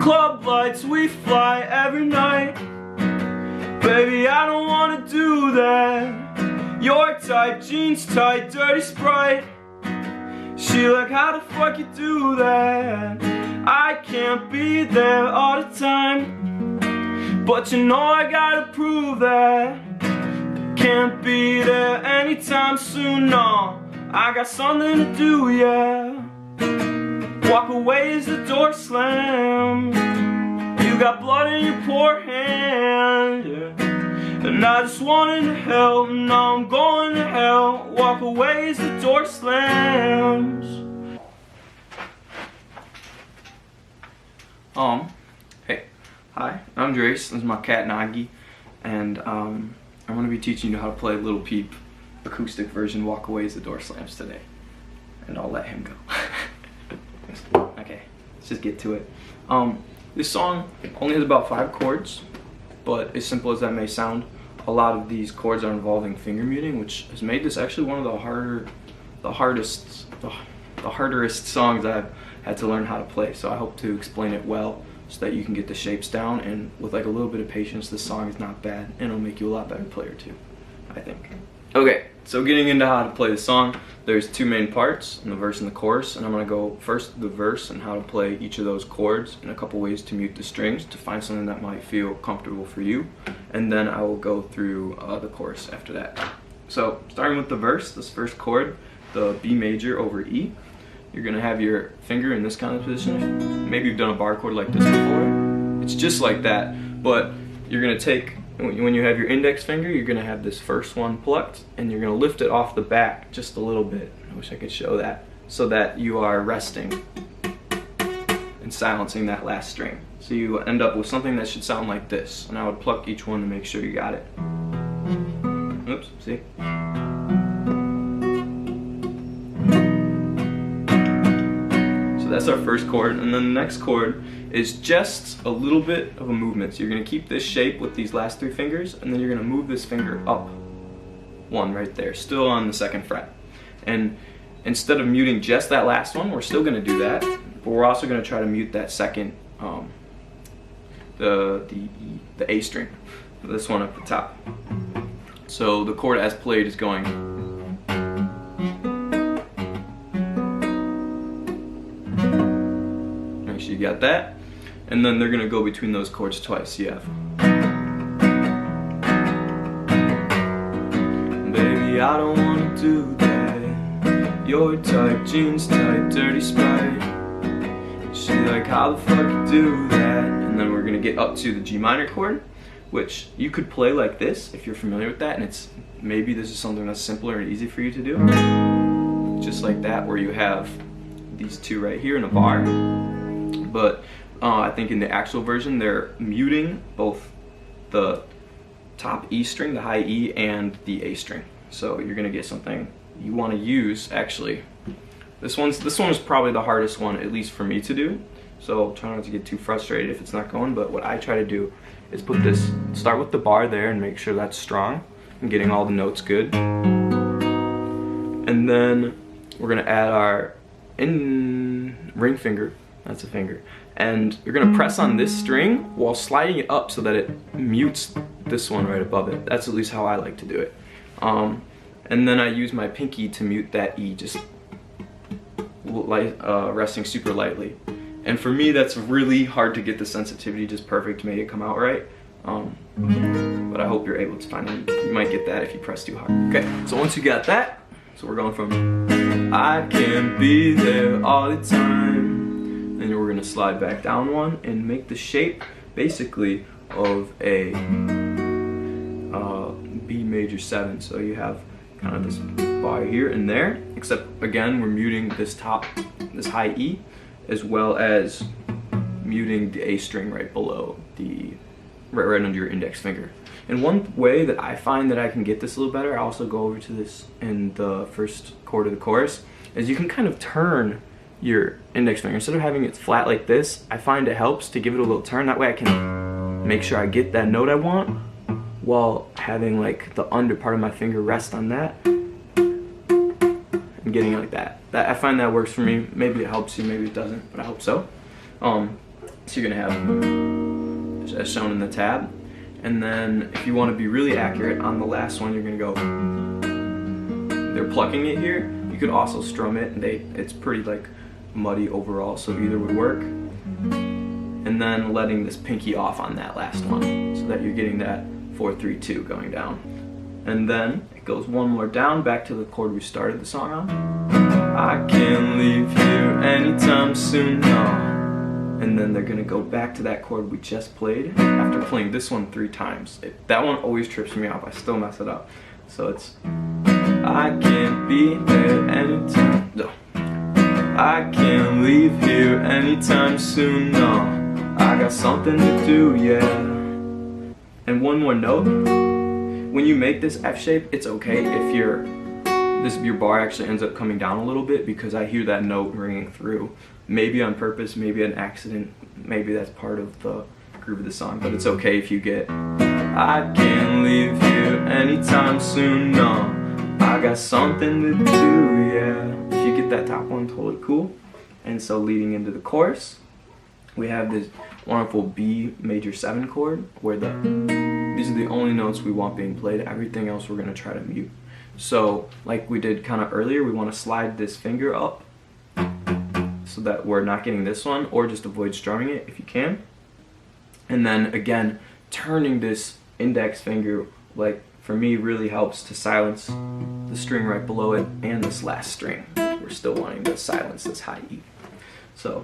club lights, we fly every night. Baby, I don't wanna do that. Your type, jeans tight, dirty Sprite. She like, how the fuck you do that? I can't be there all the time, but you know I gotta prove that. Can't be there anytime soon, no. I got something to do, yeah. Walk away as the door slams. You got blood in your poor hand, yeah. And I just wanted to help, now I'm going to hell. Walk away as the door slams. Hey, hi, I'm Drace, this is my cat Nagi, and I'm going to be teaching you how to play Lil PEEP acoustic version Walk Away as the Door Slams today. And I'll let him go. Okay, let's just get to it. This song only has about 5 chords, but as simple as that may sound, a lot of these chords are involving finger muting, which has made this actually one of the hardest songs I've had to learn how to play. So I hope to explain it well so that you can get the shapes down, and with like a little bit of patience, this song is not bad, and it'll make you a lot better player too, I think. Okay, so getting into how to play the song, there's 2 main parts, the verse and the chorus, and I'm going to go first the verse and how to play each of those chords and a couple ways to mute the strings to find something that might feel comfortable for you, and then I will go through the chorus after that. So starting with the verse, this first chord, the B major over E, you're going to have your finger in this kind of position. Maybe you've done a bar chord like this before. It's just like that, but you're going to take, when you have your index finger, you're going to have this first one plucked, and you're going to lift it off the back just a little bit. I wish I could show that. So that you are resting and silencing that last string. So you end up with something that should sound like this. And I would pluck each one to make sure you got it. Oops, see? So that's our first chord, and then the next chord is just a little bit of a movement. So you're going to keep this shape with these last 3 fingers, and then you're going to move this finger up 1 right there, still on the 2nd fret. And instead of muting just that last one, we're still going to do that, but we're also going to try to mute that second, the A string, this one at the top. So the chord as played is going. Make sure you got that. And then they're gonna go between those chords twice. You have. Baby, I don't wanna do that. Your type, jeans tight, dirty Sprite. She like, how the fuck you do that? And then we're gonna get up to the G minor chord, which you could play like this if you're familiar with that, and it's maybe this is something that's simpler and easy for you to do. Just like that, where you have these 2 right here in a bar. But I think in the actual version they're muting both the top E string, the high E, and the A string. So you're gonna get something you want to use. Actually, this one is probably the hardest one, at least for me to do. So try not to get too frustrated if it's not going. But what I try to do is start with the bar there and make sure that's strong and getting all the notes good. And then we're gonna add our ring finger. That's a finger. And you're gonna press on this string while sliding it up so that it mutes this one right above it. That's at least how I like to do it. And then I use my pinky to mute that E, just resting super lightly. And for me, that's really hard to get the sensitivity just perfect to make it come out right. But I hope you're able to find it. You might get that if you press too hard. Okay, so once you got that, so we're going from I can't be there all the time. And we're gonna slide back down 1 and make the shape basically of a B major 7. So you have kind of this bar here and there, except again we're muting this high E, as well as muting the A string right below right under your index finger. And one way that I find that I can get this a little better, I also go over to this in the first chord of the chorus, is you can kind of turn your index finger. Instead of having it flat like this, I find it helps to give it a little turn. That way I can make sure I get that note I want while having like the under part of my finger rest on that and getting it like that. I find that works for me. Maybe it helps you, maybe it doesn't, but I hope so. So you're gonna have, as shown in the tab, and then if you want to be really accurate on the last one, you're gonna go, they're plucking it here. You could also strum it, and it's pretty like muddy overall, so either would work. And then letting this pinky off on that last one, so that you're getting that 4-3-2 going down. And then it goes one more down, back to the chord we started the song on. I can't leave here anytime soon, no. And then they're gonna go back to that chord we just played after playing this one 3 times. That one always trips me up, I still mess it up. So it's, I can't be there anytime, no. I can't leave here anytime soon, no. I got something to do, yeah. And one more note, when you make this F shape, it's okay if your bar actually ends up coming down a little bit, because I hear that note ringing through. Maybe on purpose, maybe an accident, maybe that's part of the groove of the song, but it's okay if you get, I can't leave here anytime soon, no. I got something to do, yeah. If you get that top one, totally cool. And so leading into the chorus, we have this wonderful B major 7 chord, where these are the only notes we want being played. Everything else we're gonna try to mute. So like we did kind of earlier, we want to slide this finger up so that we're not getting this one, or just avoid strumming it if you can. And then again, turning this index finger, like for me, really helps to silence the string right below it and this last string. We're still wanting to silence this high E. So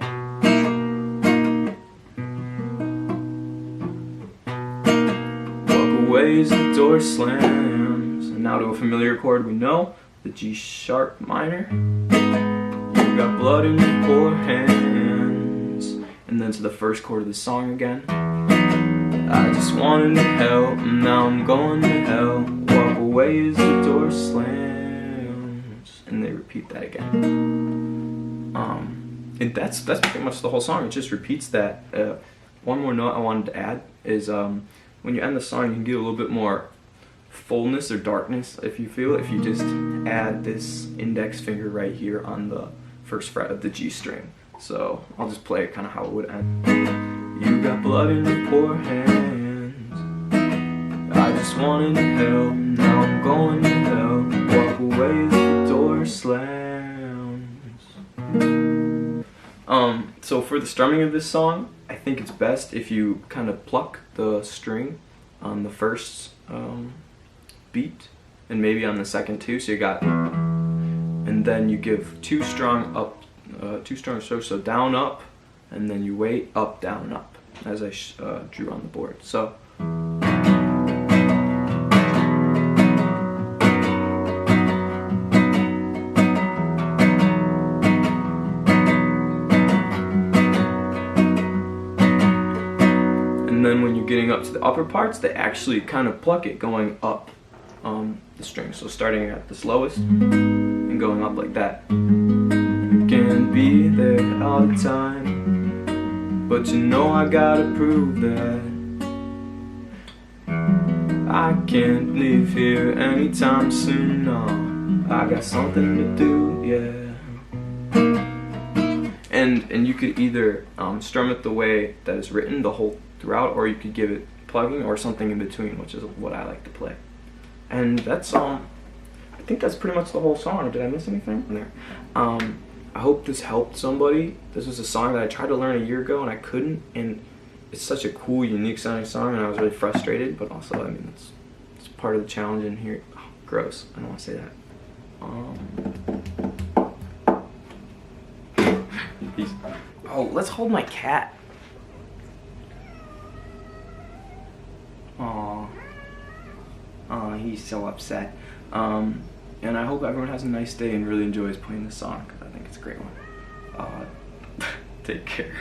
walk away as the door slams. And now to a familiar chord we know, the G sharp minor. You got blood in your poor hands. And then to the first chord of the song again. I just wanted to help, now I'm going to hell. Walk away as the door slams. And they repeat that again. And that's pretty much the whole song. It just repeats that. One more note I wanted to add is when you end the song, you can get a little bit more fullness or darkness if you feel. If you just add this index finger right here on the first fret of the G string. So I'll just play it kind of how it would end. You got blood in your poor hands. I just wanted to help, now I'm going to hell. Walk away as the door slams. So for the strumming of this song, I think it's best if you kind of pluck the string on the first beat, and maybe on the second too. So you got, and then you give 2 strong up, 2 strong so down up, and then you wait up down up, as I drew on the board. So. And then when you're getting up to the upper parts, they actually kind of pluck it going up the string. So starting at the slowest and going up like that. I can't be there all the time, but you know I gotta prove that. I can't leave here anytime soon, no. I got something to do, yeah. And you could either strum it the way that it's written the whole throughout, or you could give it plugging or something in between, which is what I like to play. And that's I think that's pretty much the whole song. Did I miss anything there? I hope this helped somebody. This was a song that I tried to learn a year ago and I couldn't, and it's such a cool, unique sounding song, and I was really frustrated, but also, I mean, it's part of the challenge in here. Oh, gross, I don't want to say that. Oh, let's hold my cat. Aww. Aw, he's so upset. And I hope everyone has a nice day and really enjoys playing this song, because I think it's a great one. Take care.